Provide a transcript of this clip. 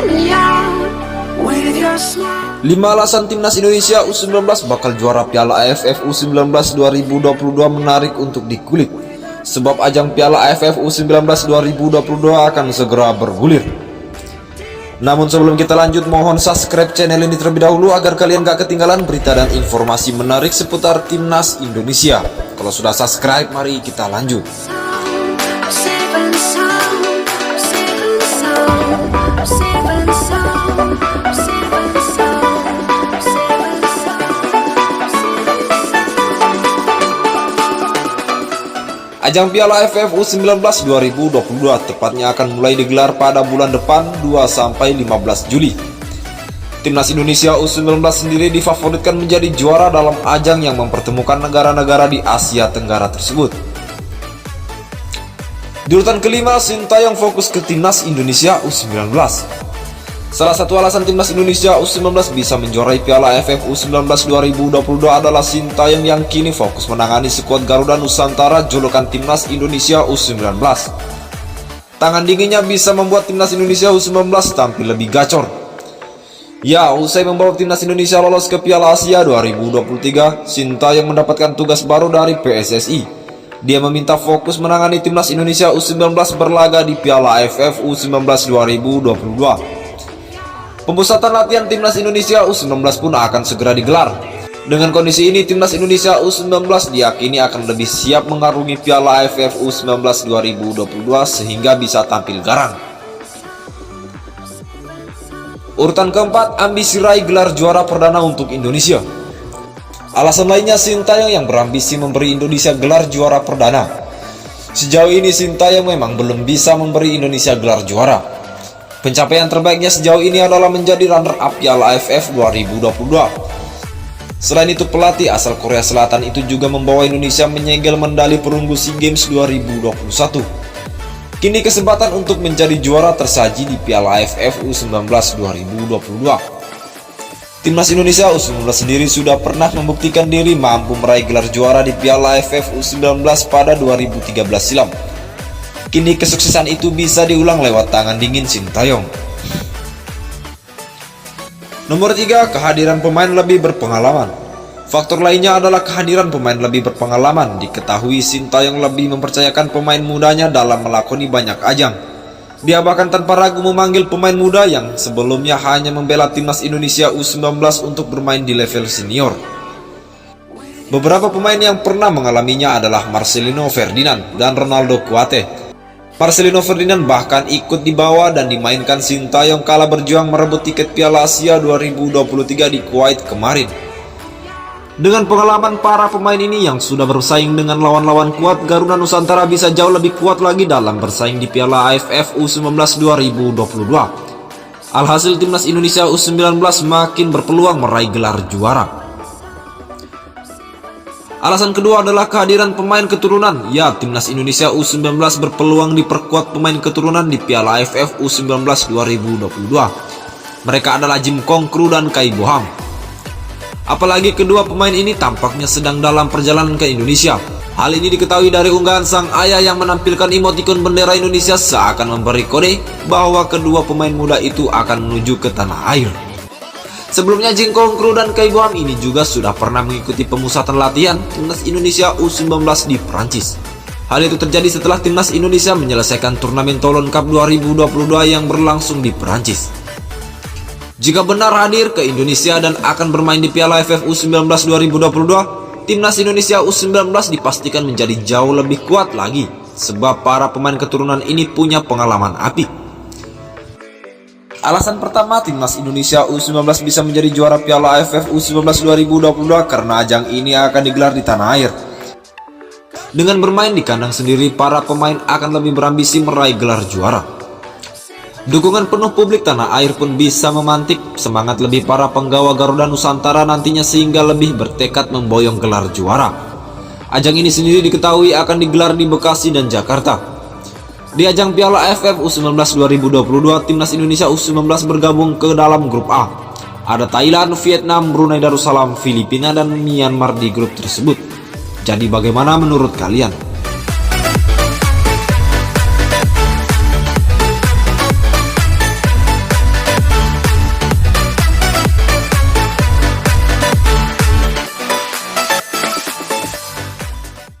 5 alasan timnas Indonesia U19 bakal juara Piala AFF U19 2022 menarik untuk dikulik. Sebab ajang Piala AFF U19 2022 akan segera bergulir. Namun sebelum kita lanjut, mohon subscribe channel ini terlebih dahulu agar kalian gak ketinggalan berita dan informasi menarik seputar timnas Indonesia. Kalau sudah subscribe, mari kita lanjut. Ajang Piala AFF U19 2022 tepatnya akan mulai digelar pada bulan depan 2-15 Juli. Timnas Indonesia U19 sendiri difavoritkan menjadi juara dalam ajang yang mempertemukan negara-negara di Asia Tenggara tersebut. Di urutan kelima, Sintayong fokus ke Timnas Indonesia U19. Salah satu alasan Timnas Indonesia U19 bisa menjuarai Piala AFF U19 2022 adalah Sintayong yang kini fokus menangani skuad Garuda Nusantara julukan Timnas Indonesia U19. Tangan dinginnya bisa membuat Timnas Indonesia U19 tampil lebih gacor. Ya, usai membawa Timnas Indonesia lolos ke Piala Asia 2023, Sintayong mendapatkan tugas baru dari PSSI. Dia meminta fokus menangani Timnas Indonesia U19 berlaga di Piala AFF U19 2022. Pemusatan latihan Timnas Indonesia U19 pun akan segera digelar. Dengan kondisi ini, Timnas Indonesia U19 diyakini akan lebih siap mengarungi Piala AFF U19 2022 sehingga bisa tampil garang. Urutan keempat, ambisi raih gelar juara perdana untuk Indonesia. Alasan lainnya, Sintayong yang berambisi memberi Indonesia gelar juara perdana. Sejauh ini Sintayong memang belum bisa memberi Indonesia gelar juara. Pencapaian terbaiknya sejauh ini adalah menjadi runner-up Piala AFF 2022. Selain itu, pelatih asal Korea Selatan itu juga membawa Indonesia menyegel medali perunggu SEA Games 2021. Kini kesempatan untuk menjadi juara tersaji di Piala AFF U19 2022. Timnas Indonesia U19 sendiri sudah pernah membuktikan diri mampu meraih gelar juara di Piala AFF U19 pada 2013 silam. Kini kesuksesan itu bisa diulang lewat tangan dingin Sintayong. Nomor 3, kehadiran pemain lebih berpengalaman. Faktor lainnya adalah kehadiran pemain lebih berpengalaman. Diketahui Sintayong lebih mempercayakan pemain mudanya dalam melakoni banyak ajang. Dia bahkan tanpa ragu memanggil pemain muda yang sebelumnya hanya membela Timnas Indonesia U19 untuk bermain di level senior. Beberapa pemain yang pernah mengalaminya adalah Marcelino Ferdinand dan Ronaldo Kuate. Marcelino Ferdinand bahkan ikut dibawa dan dimainkan Sintayong kala berjuang merebut tiket Piala Asia 2023 di Kuwait kemarin. Dengan pengalaman para pemain ini yang sudah bersaing dengan lawan-lawan kuat, Garuda Nusantara bisa jauh lebih kuat lagi dalam bersaing di Piala AFF U19 2022. Alhasil Timnas Indonesia U19 makin berpeluang meraih gelar juara. Alasan kedua adalah kehadiran pemain keturunan. Ya, Timnas Indonesia U19 berpeluang diperkuat pemain keturunan di Piala AFF U19 2022. Mereka adalah Jim Kongkru dan Kai Boham. Apalagi kedua pemain ini tampaknya sedang dalam perjalanan ke Indonesia. Hal ini diketahui dari unggahan sang ayah yang menampilkan emotikon bendera Indonesia seakan memberi kode bahwa kedua pemain muda itu akan menuju ke tanah air. Sebelumnya Jim Kongkru dan Kai Boham ini juga sudah pernah mengikuti pemusatan latihan Timnas Indonesia U19 di Perancis. Hal itu terjadi setelah Timnas Indonesia menyelesaikan turnamen Toulon Cup 2022 yang berlangsung di Perancis. Jika benar hadir ke Indonesia dan akan bermain di Piala AFF U19 2022, Timnas Indonesia U19 dipastikan menjadi jauh lebih kuat lagi, sebab para pemain keturunan ini punya pengalaman apik. Alasan pertama, Timnas Indonesia U19 bisa menjadi juara Piala AFF U19 2022 karena ajang ini akan digelar di tanah air. Dengan bermain di kandang sendiri, para pemain akan lebih berambisi meraih gelar juara. Dukungan penuh publik tanah air pun bisa memantik semangat lebih para penggawa Garuda Nusantara nantinya sehingga lebih bertekad memboyong gelar juara. Ajang ini sendiri diketahui akan digelar di Bekasi dan Jakarta. Di ajang Piala AFF U19 2022, Timnas Indonesia U19 bergabung ke dalam grup A. Ada Thailand, Vietnam, Brunei Darussalam, Filipina, dan Myanmar di grup tersebut. Jadi bagaimana menurut kalian?